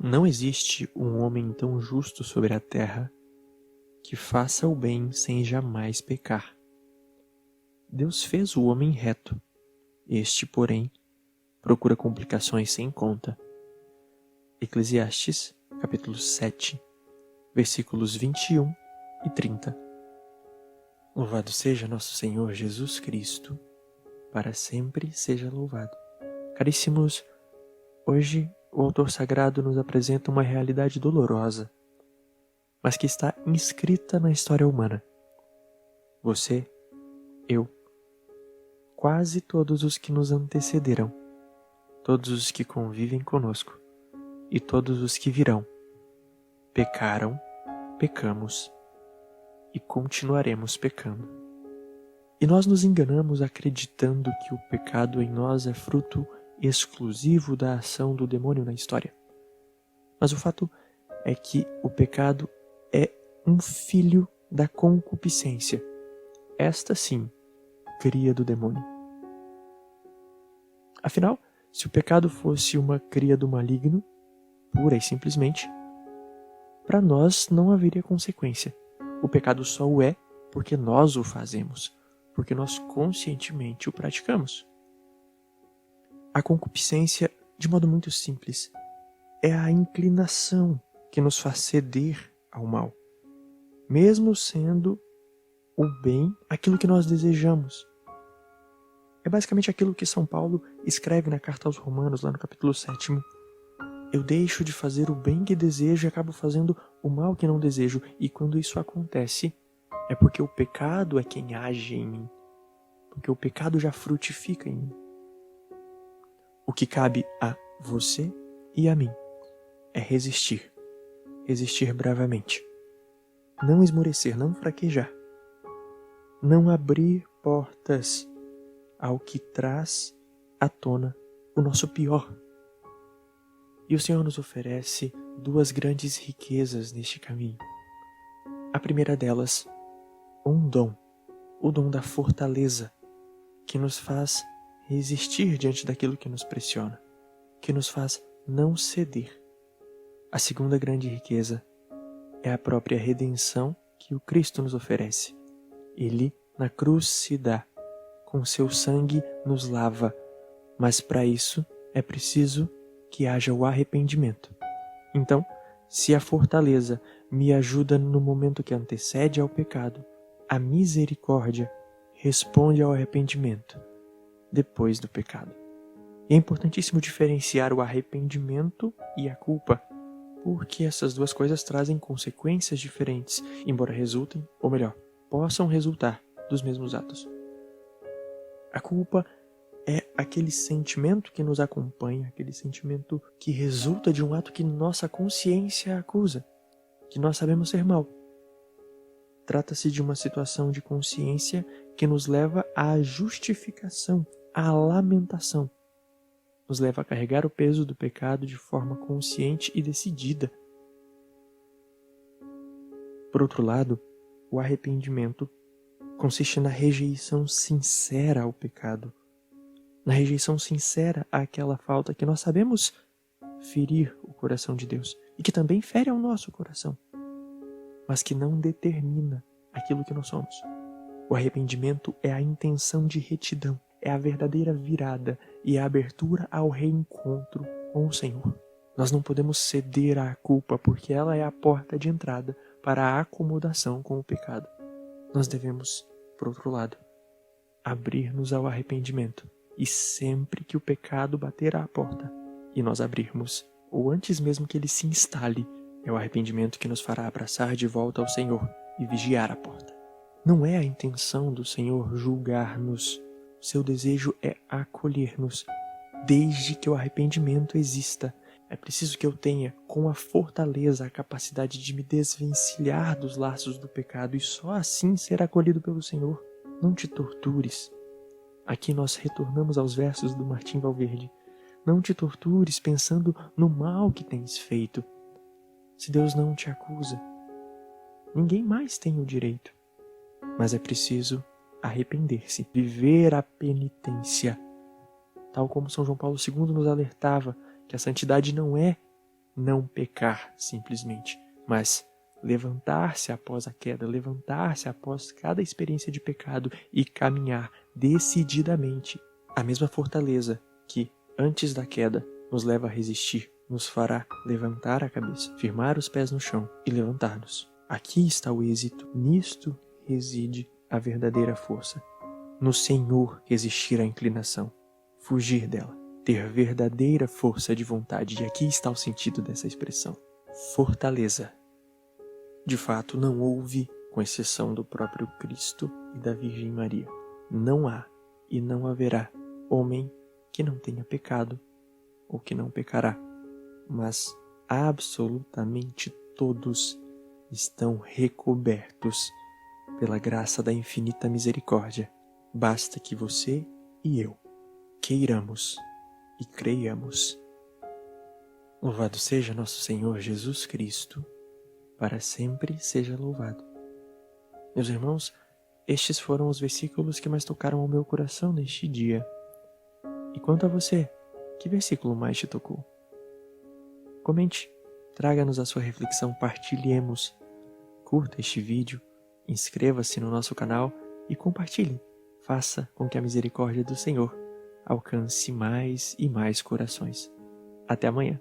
Não existe um homem tão justo sobre a terra que faça o bem sem jamais pecar. Deus fez o homem reto. Este, porém, procura complicações sem conta. Eclesiastes, capítulo 7, versículos 21 e 30. Louvado seja nosso Senhor Jesus Cristo, para sempre seja louvado. Caríssimos, hoje o autor sagrado nos apresenta uma realidade dolorosa, mas que está inscrita na história humana. Você, eu, quase todos os que nos antecederam, todos os que convivem conosco e todos os que virão, pecaram, pecamos e continuaremos pecando. E nós nos enganamos acreditando que o pecado em nós é fruto exclusivo da ação do demônio na história. Mas o fato é que o pecado é um filho da concupiscência. Esta sim, cria do demônio. Afinal, se o pecado fosse uma cria do maligno, pura e simplesmente, para nós não haveria consequência. O pecado só o é porque nós o fazemos, porque nós conscientemente o praticamos. A concupiscência, de modo muito simples, é a inclinação que nos faz ceder ao mal, mesmo sendo o bem aquilo que nós desejamos. É basicamente aquilo que São Paulo escreve na carta aos Romanos, lá no capítulo 7. Eu deixo de fazer o bem que desejo e acabo fazendo o mal que não desejo. E quando isso acontece, é porque o pecado é quem age em mim. Porque o pecado já frutifica em mim. O que cabe a você e a mim é resistir. Resistir bravamente. Não esmorecer, não fraquejar. Não abrir portas ao que traz à tona o nosso pior. E o Senhor nos oferece duas grandes riquezas neste caminho. A primeira delas, um dom, o dom da fortaleza, que nos faz resistir diante daquilo que nos pressiona, que nos faz não ceder. A segunda grande riqueza é a própria redenção que o Cristo nos oferece. Ele, na cruz, se dá, com seu sangue nos lava, mas para isso é preciso que haja o arrependimento. Então, se a fortaleza me ajuda no momento que antecede ao pecado, a misericórdia responde ao arrependimento depois do pecado. E é importantíssimo diferenciar o arrependimento e a culpa, porque essas duas coisas trazem consequências diferentes, embora resultem, ou melhor, possam resultar dos mesmos atos. A culpa é aquele sentimento que nos acompanha, aquele sentimento que resulta de um ato que nossa consciência acusa, que nós sabemos ser mal. Trata-se de uma situação de consciência que nos leva à justificação, à lamentação. Nos leva a carregar o peso do pecado de forma consciente e decidida. Por outro lado, o arrependimento consiste na rejeição sincera ao pecado, na rejeição sincera àquela falta que nós sabemos ferir o coração de Deus e que também fere ao nosso coração, mas que não determina aquilo que nós somos. O arrependimento é a intenção de retidão, é a verdadeira virada e a abertura ao reencontro com o Senhor. Nós não podemos ceder à culpa porque ela é a porta de entrada para a acomodação com o pecado. Nós devemos, por outro lado, abrir-nos ao arrependimento. E sempre que o pecado bater à porta e nós abrirmos, ou antes mesmo que ele se instale, é o arrependimento que nos fará abraçar de volta ao Senhor e vigiar a porta. Não é a intenção do Senhor julgar-nos. O seu desejo é acolher-nos, desde que o arrependimento exista. É preciso que eu tenha, com a fortaleza, a capacidade de me desvencilhar dos laços do pecado e só assim ser acolhido pelo Senhor. Não te tortures. Aqui nós retornamos aos versos do Martim Valverde. Não te tortures pensando no mal que tens feito. Se Deus não te acusa, ninguém mais tem o direito. Mas é preciso arrepender-se, viver a penitência. Tal como São João Paulo II nos alertava, que a santidade não é não pecar simplesmente, mas levantar-se após a queda, levantar-se após cada experiência de pecado e caminhar decididamente. A mesma fortaleza que, antes da queda, nos leva a resistir, nos fará levantar a cabeça, firmar os pés no chão e levantar-nos. Aqui está o êxito, nisto reside a verdadeira força. No Senhor resistir à inclinação, fugir dela, ter verdadeira força de vontade. E aqui está o sentido dessa expressão: fortaleza. De fato, não houve, com exceção do próprio Cristo e da Virgem Maria, não há e não haverá homem que não tenha pecado ou que não pecará, mas absolutamente todos estão recobertos pela graça da infinita misericórdia. Basta que você e eu queiramos e creiamos. Louvado seja nosso Senhor Jesus Cristo, para sempre seja louvado. Meus irmãos, estes foram os versículos que mais tocaram ao meu coração neste dia. E quanto a você, que versículo mais te tocou? Comente, traga-nos a sua reflexão, partilhemos. Curta este vídeo, inscreva-se no nosso canal e compartilhe. Faça com que a misericórdia do Senhor alcance mais e mais corações. Até amanhã.